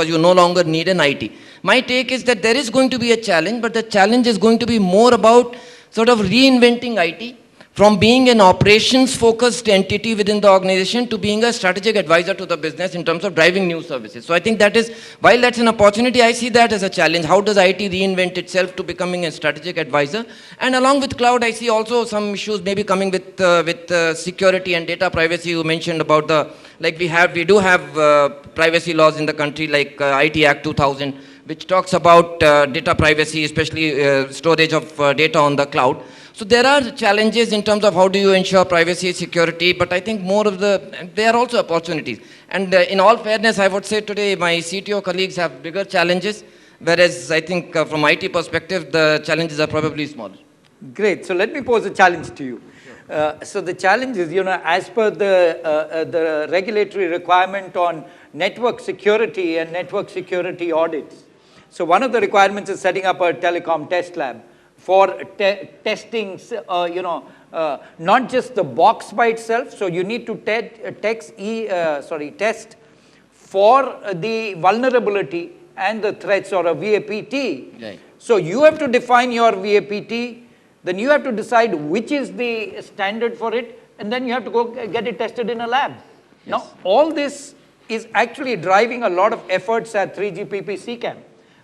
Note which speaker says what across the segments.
Speaker 1: because you no longer need an IT. My take is that there is going to be a challenge, but the challenge is going to be more about sort of reinventing IT from being an operations-focused entity within the organization to being a strategic advisor to the business in terms of driving new services. So I think that is, while that's an opportunity, I see that as a challenge. How does IT reinvent itself to becoming a strategic advisor? And along with cloud, I see also some issues maybe coming with security and data privacy. You mentioned about we do have privacy laws in the country like IT Act 2000, which talks about data privacy, especially storage of data on the cloud. So there are challenges in terms of how do you ensure privacy, security, but I think there are also opportunities. And in all fairness, I would say today my CTO colleagues have bigger challenges, whereas I think from IT perspective, the challenges are probably smaller.
Speaker 2: Great. So let me pose a challenge to you. So the challenge is, as per the regulatory requirement on network security and network security audits. So one of the requirements is setting up a telecom test lab for testing, not just the box by itself. So you need to test for the vulnerability and the threats, or a VAPT.
Speaker 1: Right.
Speaker 2: So you have to define your VAPT, then you have to decide which is the standard for it, and then you have to go get it tested in a lab. Yes. Now, all this is actually driving a lot of efforts at 3GPP CCAM.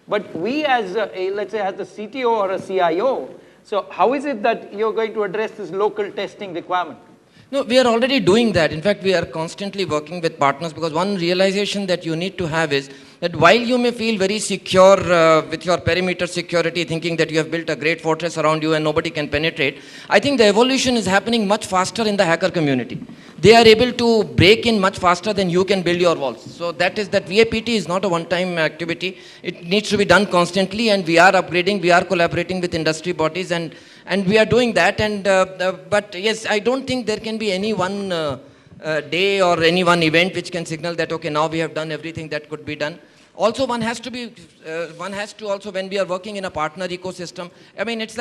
Speaker 2: But we as, let's say, as the CTO or a CIO, so how is it that you're going to address this local testing requirement?
Speaker 1: No, we are already doing that. In fact, we are constantly working with partners, because one realization that you need to have is that while you may feel very secure with your perimeter security, thinking that you have built a great fortress around you and nobody can penetrate, I think the evolution is happening much faster in the hacker community. They are able to break in much faster than you can build your walls. So that VAPT is not a one-time activity. It needs to be done constantly, and we are upgrading, we are collaborating with industry bodies, and we are doing that. But yes, I don't think there can be any one day or any one event which can signal that, okay, now we have done everything that could be done. Also, one has to also, when we are working in a partner ecosystem, I mean, it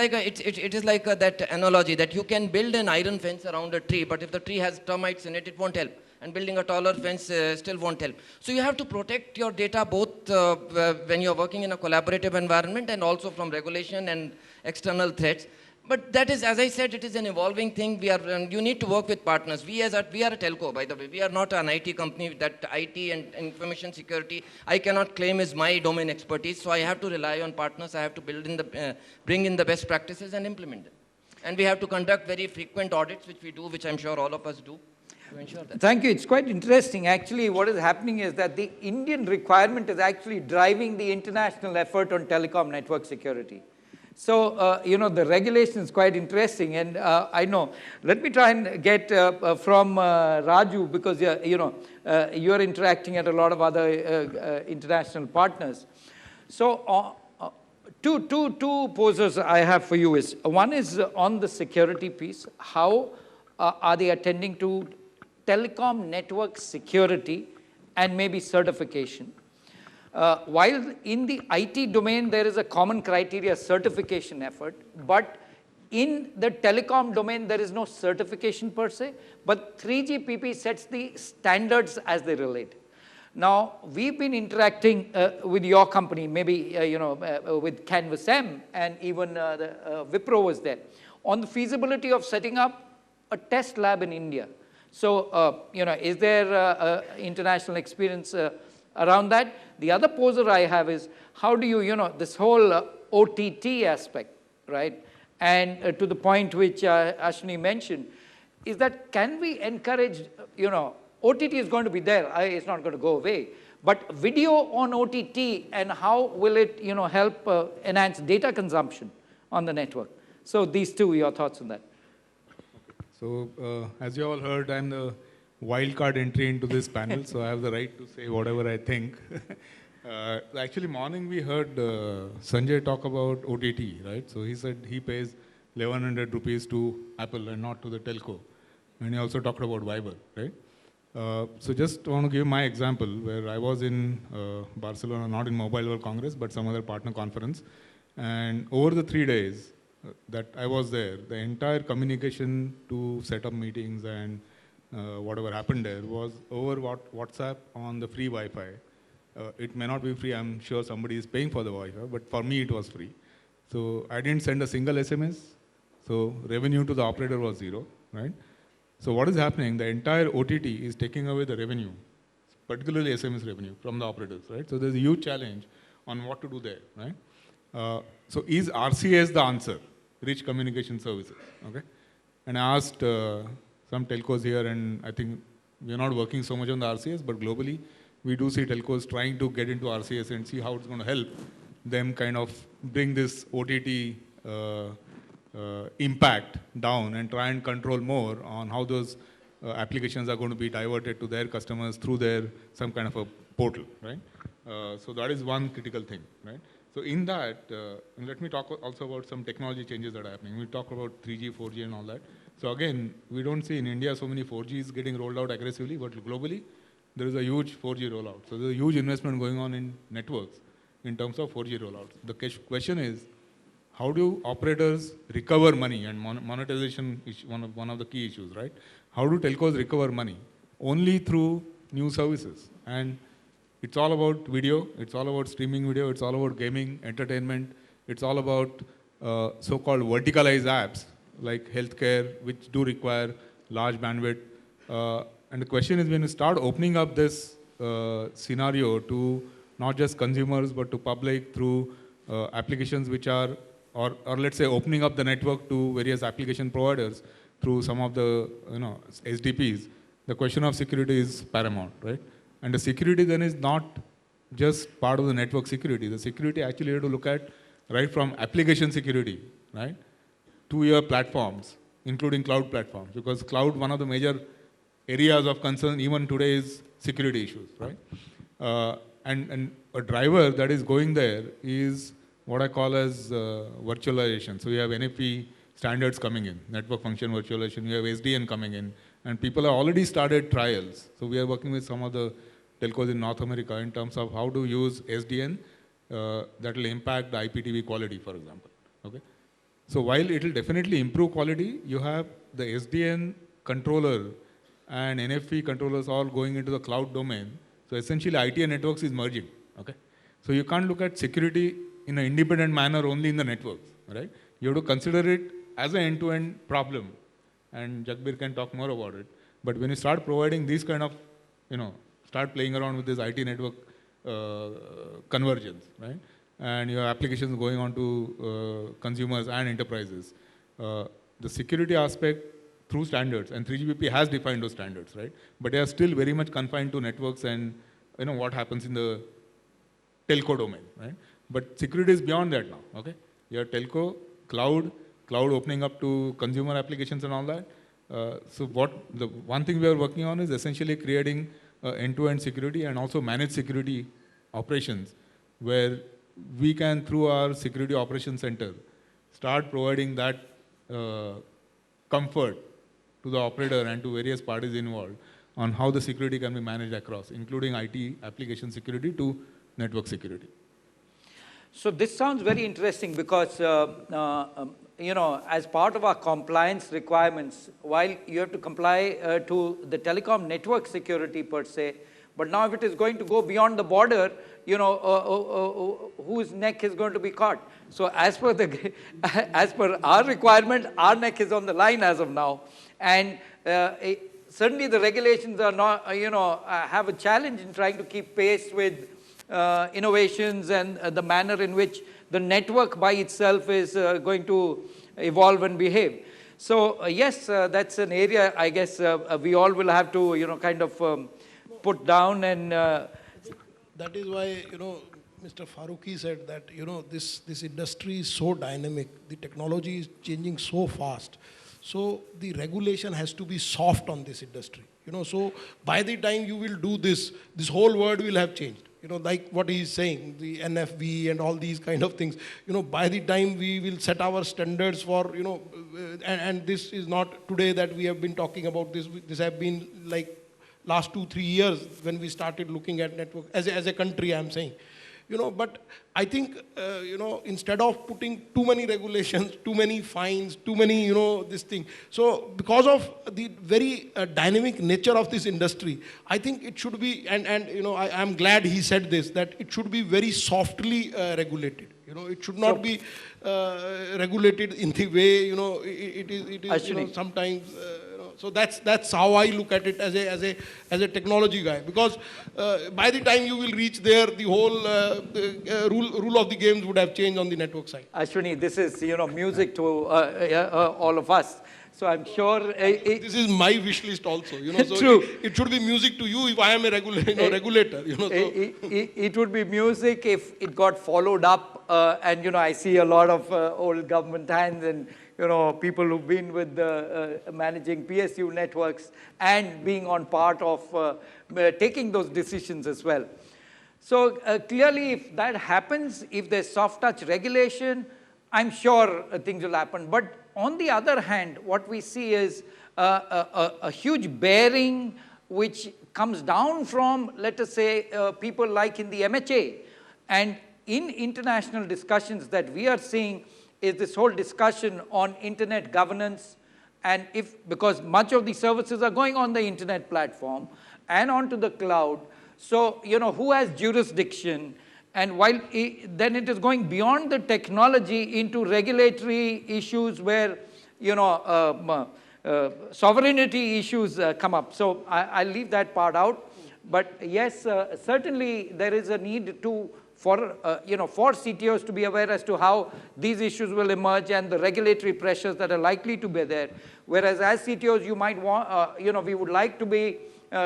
Speaker 1: is like that analogy that you can build an iron fence around a tree, but if the tree has termites in it, it won't help. And building a taller fence still won't help. So you have to protect your data both when you're working in a collaborative environment and also from regulation and external threats. But that is, as I said, it is an evolving thing. You need to work with partners. We are a telco, by the way. We are not an IT company. That IT and information security, I cannot claim is my domain expertise. So I have to rely on partners. I have to bring in the best practices and implement them. And we have to conduct very frequent audits, which we do, which I'm sure all of us do, to ensure that.
Speaker 2: Thank you. It's quite interesting. Actually, what is happening is that the Indian requirement is actually driving the international effort on telecom network security. So, the regulation is quite interesting, and I know. Let me try and get from Raju, because, you're interacting at a lot of other international partners. So, two poses I have for you is, one is on the security piece. How are they attending to telecom network security and maybe certification? While in the IT domain, there is a common criteria certification effort, but in the telecom domain, there is no certification per se, but 3GPP sets the standards as they relate. Now, we've been interacting with your company, maybe, with Canvas M, and even Wipro was there, on the feasibility of setting up a test lab in India. So, is there international experience around that? The other poser I have is, how do you, this whole OTT aspect, right? And to the point which Ashwani mentioned, is that can we encourage, OTT is going to be there, it's not going to go away. But video on OTT, and how will it, help enhance data consumption on the network? So these two, your thoughts on that.
Speaker 3: So as you all heard, I'm the wildcard entry into this panel, so I have the right to say whatever I think. Actually, morning we heard Sanjay talk about OTT, right? So he said he pays 1,100 rupees to Apple and not to the telco. And he also talked about Viber, right? So just want to give my example, where I was in Barcelona, not in Mobile World Congress, but some other partner conference. And over the 3 days that I was there, the entire communication to set up meetings and whatever happened there was over WhatsApp on the free Wi-Fi. It may not be free. I'm sure somebody is paying for the Wi-Fi, but for me it was free. So I didn't send a single SMS. So revenue to the operator was zero, right? So what is happening? The entire OTT is taking away the revenue, particularly SMS revenue from the operators, right? So there's a huge challenge on what to do there, right? So is RCS the answer? Rich Communication Services, okay? And I asked some telcos here, and I think we're not working so much on the RCS, but globally, we do see telcos trying to get into RCS and see how it's going to help them kind of bring this OTT impact down and try and control more on how those applications are going to be diverted to their customers through their some kind of a portal, right? So that is one critical thing, right? So in that, let me talk also about some technology changes that are happening. We talk about 3G, 4G and all that. So again, we don't see in India so many 4Gs getting rolled out aggressively, but globally, there is a huge 4G rollout. So there's a huge investment going on in networks in terms of 4G rollouts. The question is, how do operators recover money? And monetization is one of the key issues, right? How do telcos recover money? Only through new services. And it's all about video, it's all about streaming video, it's all about gaming, entertainment, it's all about so-called verticalized apps like healthcare, which do require large bandwidth. And the question is, when you start opening up this scenario to not just consumers, but to public through applications which are, or let's say opening up the network to various application providers through some of the SDPs, the question of security is paramount, right? And the security then is not just part of the network security. The security actually you have to look at right from application security, right, to your platforms, including cloud platforms. Because cloud, one of the major areas of concern even today is security issues, right? And a driver that is going there is what I call as virtualization. So you have NFV standards coming in, network function virtualization, you have SDN coming in, and people have already started trials. So we are working with some of the telcos in North America in terms of how to use SDN that will impact the IPTV quality, for example. Okay? So while it will definitely improve quality, you have the SDN controller and NFV controllers all going into the cloud domain. So essentially IT and networks is merging. Okay? So you can't look at security in an independent manner only in the networks. Right? You have to consider it as an end-to-end problem. And Jagbir can talk more about it. But when you start providing these kind of, start playing around with this IT network convergence, right? And your applications going on to consumers and enterprises. The security aspect through standards, and 3GPP has defined those standards, right? But they are still very much confined to networks and what happens in the telco domain, right? But security is beyond that now, okay? Your telco, cloud opening up to consumer applications and all that. So the one thing we are working on is essentially creating end-to-end security and also managed security operations where we can, through our security operations center, start providing that comfort to the operator and to various parties involved on how the security can be managed across, including IT application security to network security.
Speaker 2: So this sounds very interesting because, as part of our compliance requirements, while you have to comply to the telecom network security per se, but now if it is going to go beyond the border, whose neck is going to be caught? So as per our requirement, our neck is on the line as of now. And certainly the regulations are not, have a challenge in trying to keep pace with innovations and the manner in which the network by itself is going to evolve and behave. So yes, that's an area I guess we all will have to kind of put down. And
Speaker 4: that is why Mr. Farooqi said that this industry is so dynamic, the technology is changing so fast. So the regulation has to be soft on this industry. So by the time you will do this whole world will have changed. Like what he is saying, the NFV and all these kind of things. By the time we will set our standards for, and this is not today that we have been talking about this. This have been like last 2-3 years when we started looking at network as a country. I'm saying, But I think, instead of putting too many regulations, too many fines, too many, this thing. So because of the very dynamic nature of this industry, I think it should be, and I'm glad he said this, that it should be very softly regulated. It should not be regulated in the way, it is sometimes, so that's how I look at it as a technology guy. Because by the time you will reach there, the whole rule of the games would have changed on the network side.
Speaker 2: Ashwani, this is, music to all of us. So I'm sure...
Speaker 4: this is my wish list also, so
Speaker 2: True.
Speaker 4: It should be music to you if I am a regulator, so.
Speaker 2: It would be music if it got followed up, and, I see a lot of old government hands and, people who've been with managing PSU networks and being on part of taking those decisions as well. So clearly, if that happens, if there's soft touch regulation, I'm sure things will happen. But on the other hand, what we see is a huge bearing which comes down from, let us say, people like in the MHA. And in international discussions that we are seeing is this whole discussion on internet governance. And because much of the services are going on the internet platform and onto the cloud, so, who has jurisdiction? And while then it is going beyond the technology into regulatory issues where, sovereignty issues come up. So I'll leave that part out. But yes, certainly there is a need for CTOs to be aware as to how these issues will emerge and the regulatory pressures that are likely to be there. Whereas as CTOs, you might want, we would like to be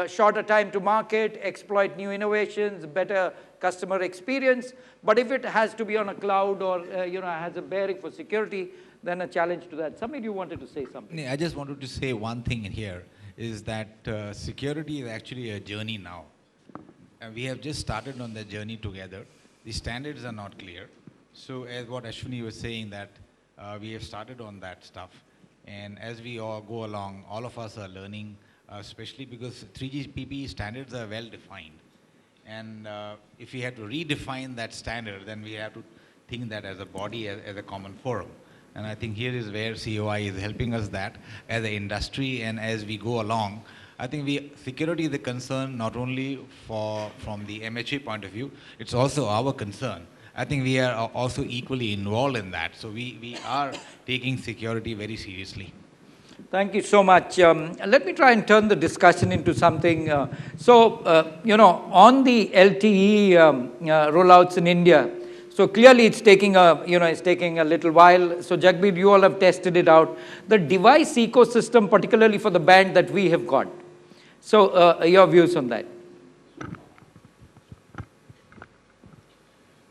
Speaker 2: shorter time to market, exploit new innovations, better customer experience. But if it has to be on a cloud or, has a bearing for security, then a challenge to that. Somebody, you wanted to say something?
Speaker 5: I just wanted to say one thing in here, is that security is actually a journey now. And we have just started on the journey together. The standards are not clear. So as what Ashwani was saying, that we have started on that stuff. And as we all go along, all of us are learning, especially because 3GPP standards are well defined. And if we have to redefine that standard, then we have to think that as a body, as a common forum. And I think here is where COAI is helping us that as an industry, and as we go along, I think security is a concern not only from the MHA point of view, it's also our concern. I think we are also equally involved in that. So we are taking security very seriously.
Speaker 2: Thank you so much. Let me try and turn the discussion into something. On the LTE rollouts in India, so clearly it's taking a little while. So Jagbir, you all have tested it out. The device ecosystem, particularly for the band that we have got. So your views on that?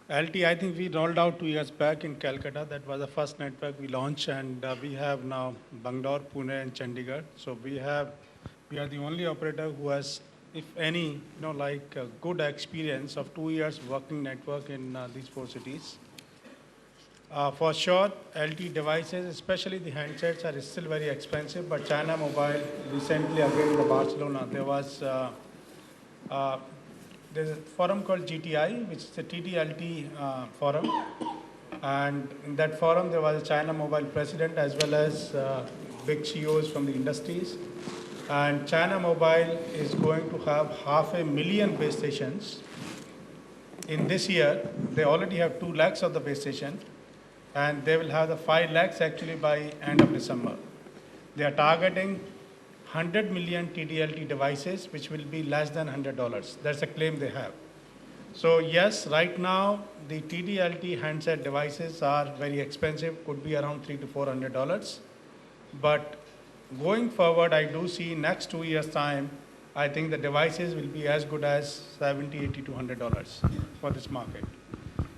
Speaker 6: LTE, I think we rolled out 2 years back in Calcutta. That was the first network we launched, and we have now Bangalore, Pune, and Chandigarh. So we are the only operator who has, if any, good experience of 2 years working network in these 4 cities. For sure, LTE devices, especially the handsets, are still very expensive. But China Mobile recently, again in Barcelona, there's a forum called GTI, which is the TD-LTE forum. And in that forum, there was a China Mobile president as well as big CEOs from the industries. And China Mobile is going to have 500,000 base stations. In this year, they already have 2 lakhs of the base station. And they will have the 5 lakhs actually by end of December. They are targeting 100 million TD-LTE devices, which will be less than $100. That's a claim they have. So yes, right now, the TD-LTE handset devices are very expensive, could be around $300 to $400. But going forward, I do see next 2 years' time, I think the devices will be as good as $70, $80 to $100 for this market.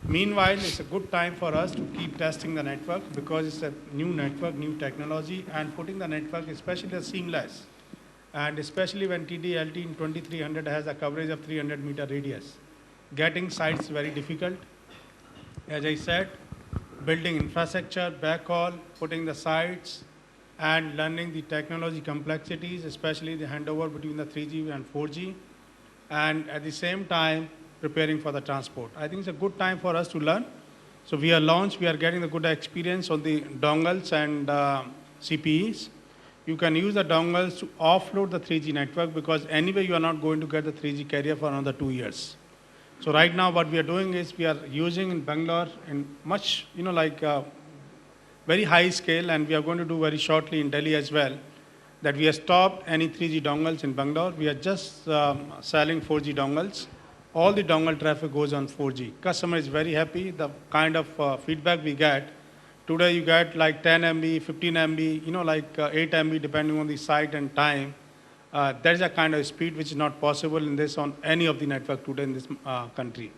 Speaker 6: Meanwhile, it's a good time for us to keep testing the network because it's a new network, new technology, and putting the network, especially seamless. And especially when TD-LTE in 2300 has a coverage of 300-meter radius. Getting sites very difficult. As I said, building infrastructure, backhaul, putting the sites, and learning the technology complexities, especially the handover between the 3G and 4G. And at the same time, preparing for the transport. I think it's a good time for us to learn. So we are launched, we are getting the good experience on the dongles and CPEs. You can use the dongles to offload the 3G network because anyway you are not going to get the 3G carrier for another 2 years. So right now what we are doing is we are using in Bangalore in much, very high scale, and we are going to do very shortly in Delhi as well, that we have stopped any 3G dongles in Bangalore. We are just selling 4G dongles. All the dongle traffic goes on 4G. Customer is very happy. The kind of feedback we get, today you get like 10 MB, 15 MB, 8 MB depending on the site and time. That is a kind of speed which is not possible in this on any of the network today in this country.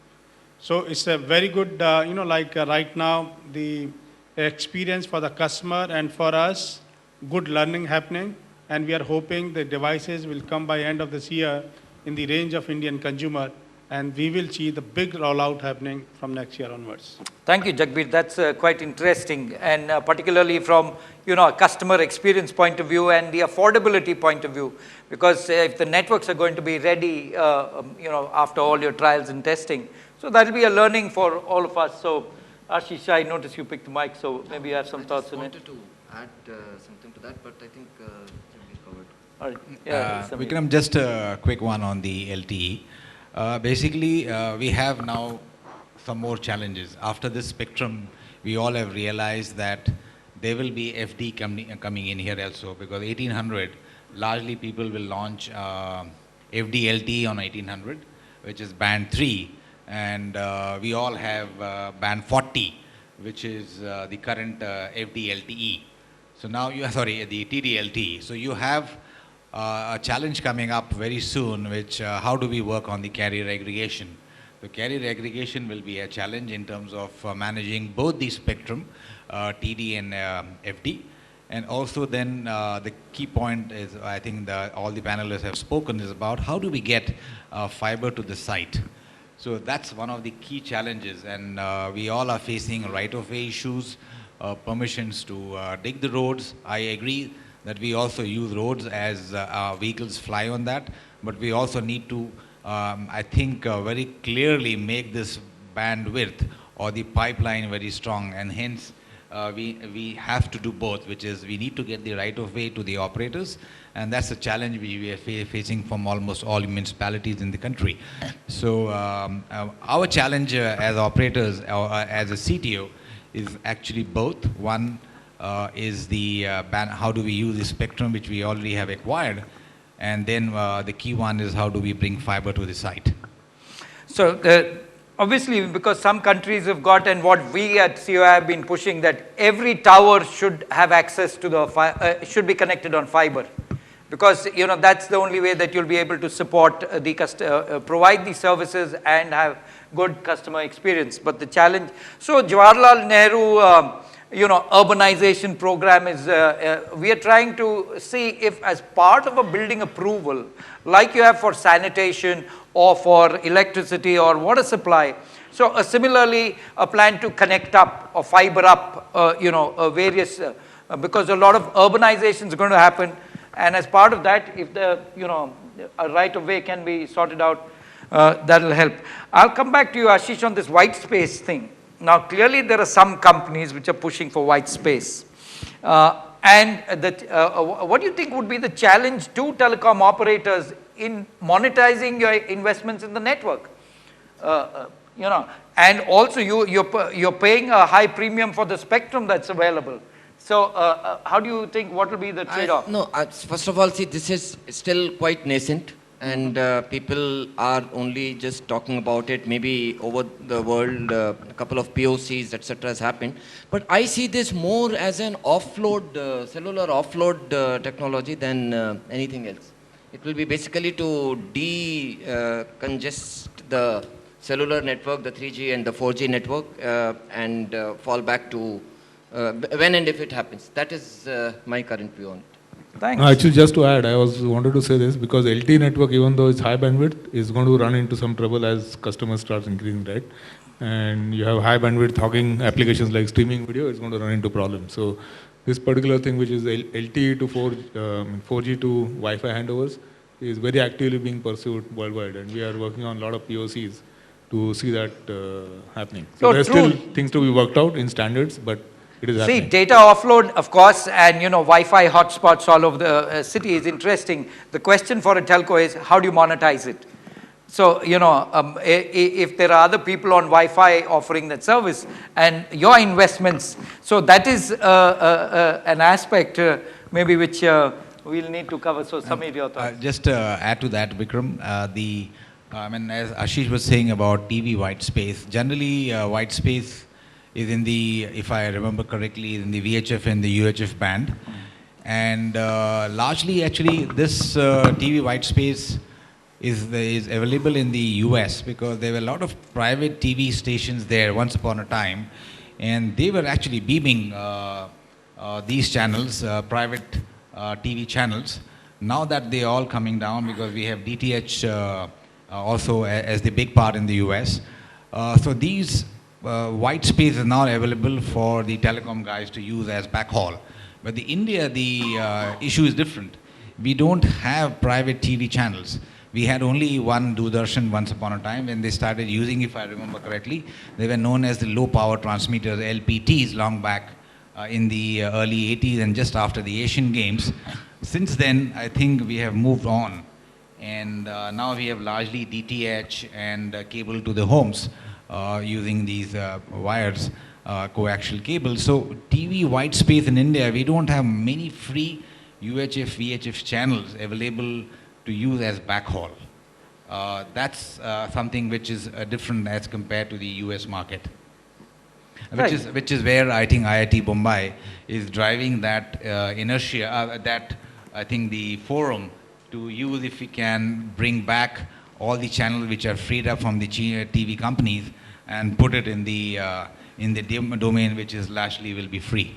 Speaker 6: So it's a very good, right now, the experience for the customer and for us, good learning happening, and we are hoping the devices will come by end of this year in the range of Indian consumer, and we will see the big rollout happening from next year onwards.
Speaker 2: Thank you, Jagbir. That's quite interesting, and particularly from a customer experience point of view and the affordability point of view, because if the networks are going to be ready, after all your trials and testing, so that will be a learning for all of us. So, Ashish, I noticed you picked the mic, so maybe you have some thoughts on it.
Speaker 1: I wanted to add something to that, but I think we covered.
Speaker 2: All right. Yeah,
Speaker 5: Vikram, just a quick one on the LTE. Basically, we have now some more challenges. After this spectrum, we all have realized that there will be FD coming in here also, because 1800, largely people will launch FD LTE on 1800, which is band 3, and we all have band 40, which is the current FD LTE. So now you sorry, the TD LTE. So you have a challenge coming up very soon, which how do we work on the carrier aggregation? The carrier aggregation will be a challenge in terms of managing both the spectrum, TD and FD. And also then the key point is, I think all the panelists have spoken, is about how do we get fiber to the site. So that's one of the key challenges, and we all are facing right-of-way issues, permissions to dig the roads. I agree that we also use roads as our vehicles fly on that, but we also need to, I think, very clearly make this bandwidth or the pipeline very strong, and hence we have to do both, which is we need to get the right-of-way to the operators, and that's a challenge we are facing from almost all municipalities in the country. So our challenge as operators, or as a CTO, is actually both. One is the how do we use the spectrum which we already have acquired, and then the key one is how do we bring fiber to the site.
Speaker 2: So obviously, because some countries have got, and what we at COAI have been pushing, that every tower should have access to the should be connected on fiber, because that's the only way that you'll be able to support the provide the services and have good customer experience. But the challenge, so Jawaharlal Nehru urbanization program is, we are trying to see if, as part of a building approval, like you have for sanitation or for electricity or water supply, so similarly a plan to connect up or fiber up, various, because a lot of urbanization is going to happen, and as part of that, if the, a right of way can be sorted out, that will help. I'll come back to you, Ashish, on this white space thing. Now, clearly there are some companies which are pushing for white space. And what do you think would be the challenge to telecom operators in monetizing your investments in the network? And also you're paying a high premium for the spectrum that's available. So how do you think, what will be the trade-off?
Speaker 1: No, first of all, see, this is still quite nascent. And people are only just talking about it. Maybe over the world, a couple of POCs, etc. has happened. But I see this more as an offload, cellular offload technology than anything else. It will be basically to decongest the cellular network, the 3G and the 4G network, and fall back to when and if it happens. That is my current view on it.
Speaker 2: Thanks.
Speaker 3: No, actually, just to add, I wanted to say this, because LTE network, even though it's high bandwidth, is going to run into some trouble as customers start increasing, right? And you have high bandwidth hogging applications like streaming video, it's going to run into problems. So this particular thing, which is LTE to 4G to Wi-Fi handovers, is very actively being pursued worldwide, and we are working on a lot of POCs to see that happening.
Speaker 2: So
Speaker 3: There's
Speaker 2: true.
Speaker 3: still things to be worked out in standards, but it is
Speaker 2: See,
Speaker 3: happening.
Speaker 2: data offload, of course, and Wi-Fi hotspots all over the city is interesting. The question for a telco is, how do you monetize it? So, if there are other people on Wi-Fi offering that service and your investments, so that is an aspect maybe which we'll need to cover. So, Samir, your thoughts.
Speaker 5: Just to add to that, Vikram, as Ashish was saying about TV white space, generally white space is in the, if I remember correctly, in the VHF and the UHF band. And largely, actually, this TV white space is available in the US because there were a lot of private TV stations there once upon a time, and they were actually beaming these channels, private TV channels. Now that they're all coming down because we have DTH also as the big part in the US. So these white space is now available for the telecom guys to use as backhaul. But the India, the issue is different. We don't have private TV channels. We had only one Doordarshan once upon a time when they started using, if I remember correctly, they were known as the low power transmitters, LPTs, long back in the early 80s and just after the Asian Games. Since then, I think we have moved on. And now we have largely DTH and cable to the homes using these wires, coaxial cables. So TV white space in India, we don't have many free UHF, VHF channels available to use as backhaul. That's something which is different as compared to the US market.
Speaker 2: Right.
Speaker 5: Which is where I think IIT Bombay is driving that inertia, that I think the forum to use if we can bring back all the channels which are freed up from the TV companies and put it in the domain which is largely will be free.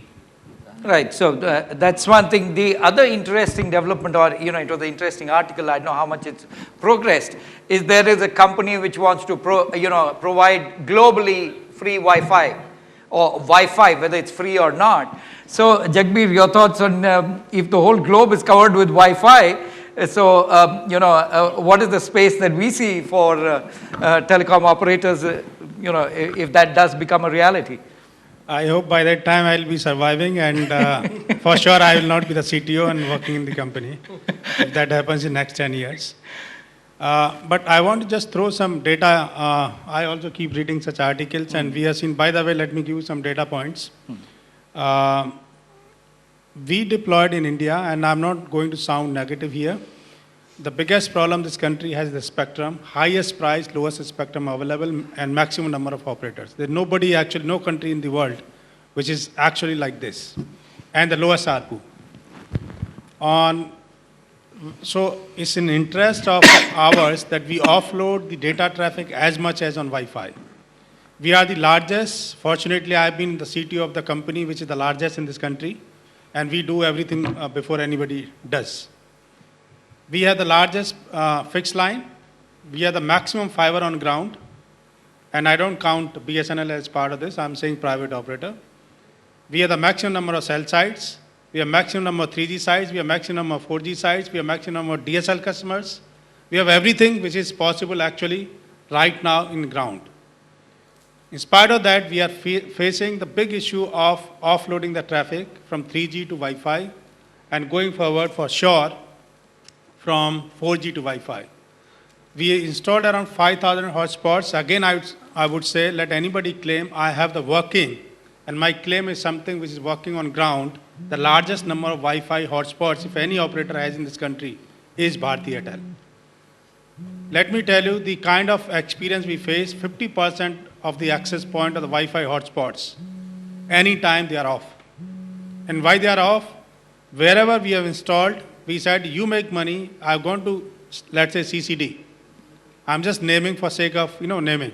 Speaker 2: Right, so that's one thing. The other interesting development, or it was an interesting article, I don't know how much it's progressed, is there is a company which wants to provide globally free Wi-Fi, or Wi-Fi, whether it's free or not. So, Jagbir, your thoughts on if the whole globe is covered with Wi-Fi, so, what is the space that we see for telecom operators, if that does become a reality?
Speaker 6: I hope by that time I'll be surviving, and for sure I will not be the CTO and working in the company if that happens in next 10 years. But I want to just throw some data. I also keep reading such articles, and we have seen, by the way, let me give you some data points. We deployed in India, and I'm not going to sound negative here. The biggest problem this country has is the spectrum, highest price, lowest spectrum available, and maximum number of operators. There's nobody actually, no country in the world which is actually like this, and the lowest ARPU. So it's in interest of ours that we offload the data traffic as much as on Wi-Fi. We are the largest. Fortunately, I've been the CTO of the company which is the largest in this country, and we do everything before anybody does. We have the largest fixed line. We have the maximum fiber on ground. And I don't count BSNL as part of this. I'm saying private operator. We have the maximum number of cell sites. We have maximum number of 3G sites. We have maximum number of 4G sites. We have maximum number of DSL customers. We have everything which is possible actually right now in ground. In spite of that, we are facing the big issue of offloading the traffic from 3G to Wi-Fi and going forward for sure from 4G to Wi-Fi. We installed around 5,000 hotspots. Again, I would say, let anybody claim I have the working, and my claim is something which is working on ground. The largest number of Wi-Fi hotspots, if any operator has in this country, is Bharti Airtel. Let me tell you the kind of experience we face. 50% of the access point of the Wi-Fi hotspots, anytime they are off. And why they are off? Wherever we have installed, we said, you make money, I've gone to, let's say, CCD. I'm just naming for sake of, naming.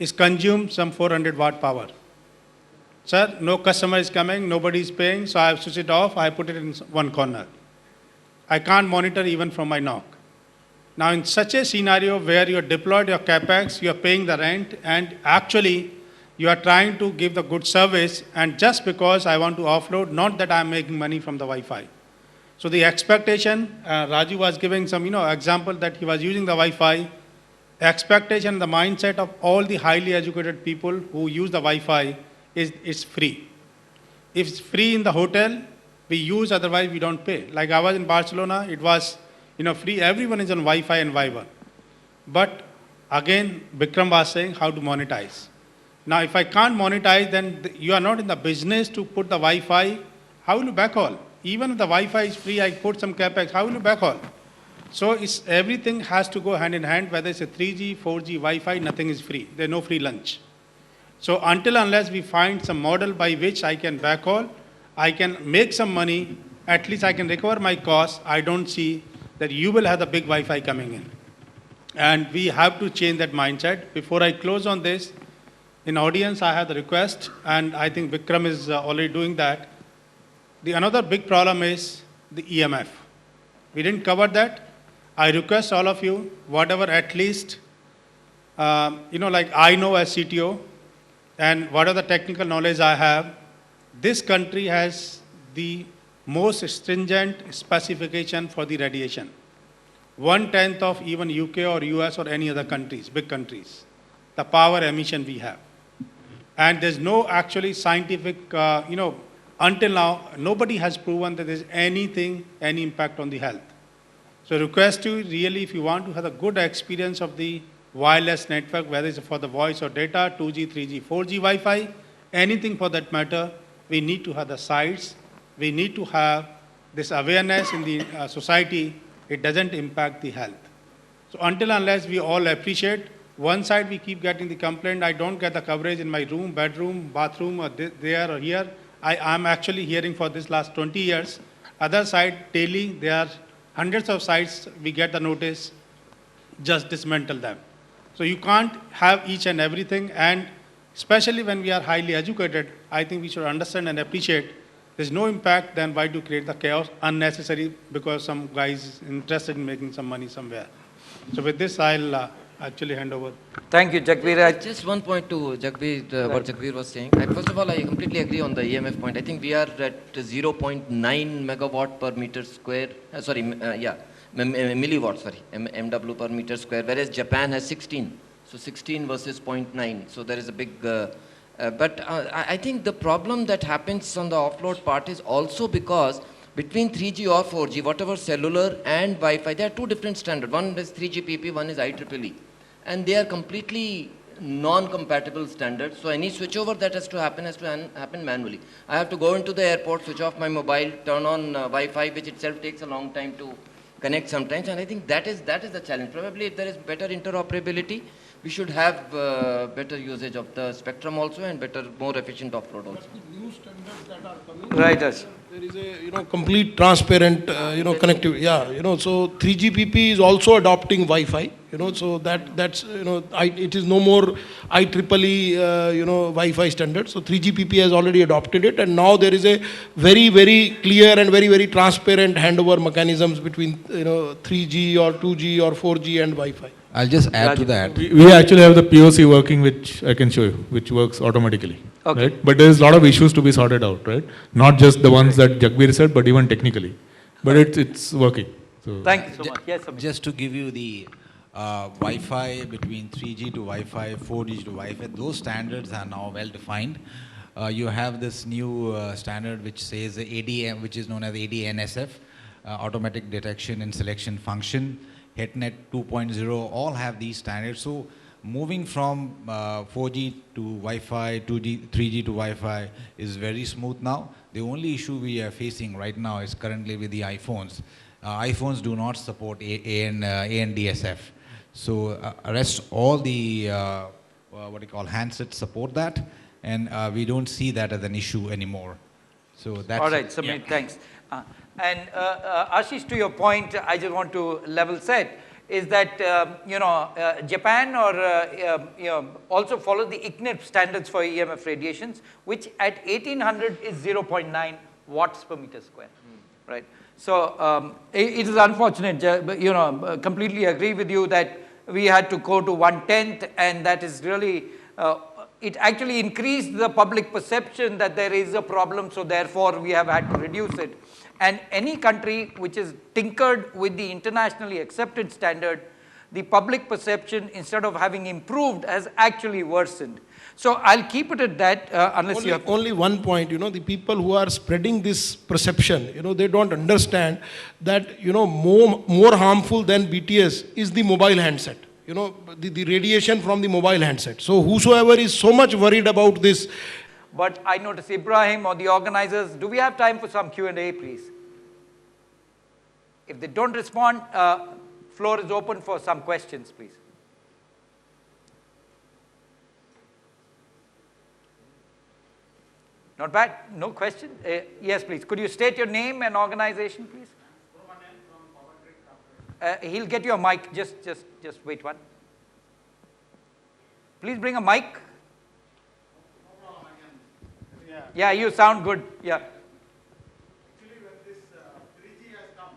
Speaker 6: It's consumed some 400 watt power. Sir, no customer is coming, nobody is paying, so I have switched it off, I put it in one corner. I can't monitor even from my NOC. Now, in such a scenario where you have deployed your CapEx, you are paying the rent, and actually, you are trying to give the good service, and just because I want to offload, not that I'm making money from the Wi-Fi. So the expectation, Raju was giving some, example that he was using the Wi-Fi expectation, the mindset of all the highly educated people who use the Wi-Fi is it's free. If it's free in the hotel, we use, otherwise we don't pay. Like I was in Barcelona, it was free. Everyone is on Wi-Fi and Viber. But again, Vikram was saying how to monetize. Now, if I can't monetize, then you are not in the business to put the Wi-Fi. How will you backhaul? Even if the Wi-Fi is free, I put some capex, how will you backhaul? So everything has to go hand in hand, whether it's a 3G, 4G, Wi-Fi, nothing is free. There's no free lunch. So unless we find some model by which I can backhaul, I can make some money, at least I can recover my costs, I don't see that you will have the big Wi-Fi coming in. And we have to change that mindset. Before I close on this, in audience, I have the request, and I think Vikram is already doing that. The another big problem is the EMF. We didn't cover that. I request all of you, whatever at least, like I know as CTO, and whatever the technical knowledge I have, this country has the most stringent specification for the radiation. 1/10 of even UK or US or any other countries, big countries, the power emission we have. And there's no actually scientific, until now, nobody has proven that there's any impact on the health. So request you really, if you want to have a good experience of the wireless network, whether it's for the voice or data, 2G, 3G, 4G Wi-Fi, anything for that matter, we need to have the sites, we need to have this awareness in the society, it doesn't impact the health. So unless we all appreciate, one side we keep getting the complaint, I don't get the coverage in my room, bedroom, bathroom, or there or here. I'm actually hearing for this last 20 years. Other side, daily, there are hundreds of sites, we get the notice, just dismantle them. So you can't have each and everything, and especially when we are highly educated, I think we should understand and appreciate there's no impact, then why do you create the chaos unnecessary because some guy is interested in making some money somewhere. So with this, I'll actually hand over.
Speaker 2: Thank you, Jagbir.
Speaker 1: Just one point to Jagbir, what Jagbir was saying. First of all, I completely agree on the EMF point. I think we are at 0.9 megawatt per meter square, milliwatt, MW per meter square, whereas Japan has 16. So 16 versus 0.9. So there is a big, but I think the problem that happens on the offload part is also because between 3G or 4G, whatever cellular and Wi-Fi, there are two different standards. One is 3GPP, one is IEEE. And they are completely non-compatible standards. So any switchover that has to happen manually. I have to go into the airport, switch off my mobile, turn on Wi-Fi, which itself takes a long time to connect sometimes. And I think that is the challenge. Probably if there is better interoperability, we should have better usage of the spectrum also and more efficient offload also.
Speaker 4: New standards that are coming.
Speaker 2: Right, Ash.
Speaker 4: There is a complete transparent connectivity. Yeah, so 3GPP is also adopting Wi-Fi. So that's it is no more IEEE Wi-Fi standard. So 3GPP has already adopted it, and now there is a very, very clear and very, very transparent handover mechanisms between 3G or 2G or 4G and Wi-Fi.
Speaker 5: I'll just add to that.
Speaker 3: We actually have the POC working, which I can show you, which works automatically.
Speaker 2: Okay.
Speaker 3: Right? But there's a lot of issues to be sorted out, right? Not just the ones that Jagbir said, but even technically. But it's working. So
Speaker 2: Thank you so much. Yes, Amit.
Speaker 5: Just to give you the Wi-Fi between 3G to Wi-Fi, 4G to Wi-Fi, those standards are now well defined. You have this new standard which says ADM, which is known as ADNSF, Automatic Detection and Selection Function. HETNet 2.0 all have these standards. So moving from 4G to Wi-Fi, 2G, 3G to Wi-Fi is very smooth now. The only issue we are facing right now is currently with the iPhones. iPhones do not support ANDSF. So rest all the handsets support that, and we don't see that as an issue anymore. So that's
Speaker 2: all right, Samir, thanks. And Ashish, to your point, I just want to level set, is that, Japan also follow the ICNIRP standards for EMF radiations, which at 1800 is 0.9 watts per meter square, right? So it is unfortunate, completely agree with you that we had to go to 1/10, and that is really, it actually increased the public perception that there is a problem, so therefore we have had to reduce it. And any country which is tinkered with the internationally accepted standard, the public perception, instead of having improved, has actually worsened. So I'll keep it at that, unless you have...
Speaker 4: Only one point, the people who are spreading this perception, they don't understand that, more harmful than BTS is the mobile handset. The radiation from the mobile handset. So whosoever is so much worried about this.
Speaker 2: But I notice Ibrahim or the organizers, do we have time for some Q&A, please? If they don't respond, floor is open for some questions, please. Not bad? No question? Yes, please. Could you state your name and organization, please? He'll get you a mic. Just wait one. Please bring a mic. Yeah, you sound good. Yeah.
Speaker 7: Actually, when this 3G has come,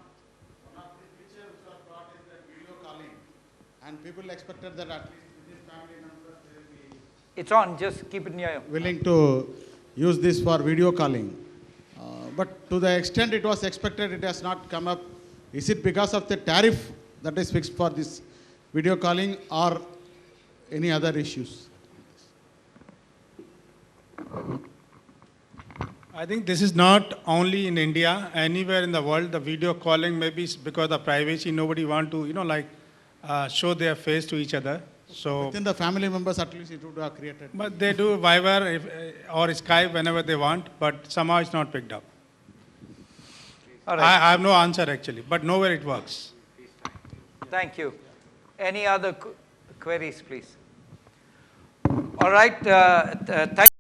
Speaker 7: one of the features which was brought is that video calling, and people expected that at least within family members they will be.
Speaker 2: It's on. Just keep it near you.
Speaker 7: Willing to use this for video calling, but to the extent it was expected, it has not come up. Is it because of the tariff that is fixed for this video calling, or any other issues?
Speaker 6: I think this is not only in India. Anywhere in the world, the video calling maybe because of privacy, nobody want to, show their face to each other. So
Speaker 7: Within the family members, at least it would have created.
Speaker 6: but they do Viber or Skype whenever they want, but somehow it's not picked up.
Speaker 2: All right.
Speaker 6: I have no answer actually, but nowhere it works.
Speaker 2: Thank you. Any other queries, please? All right. Thank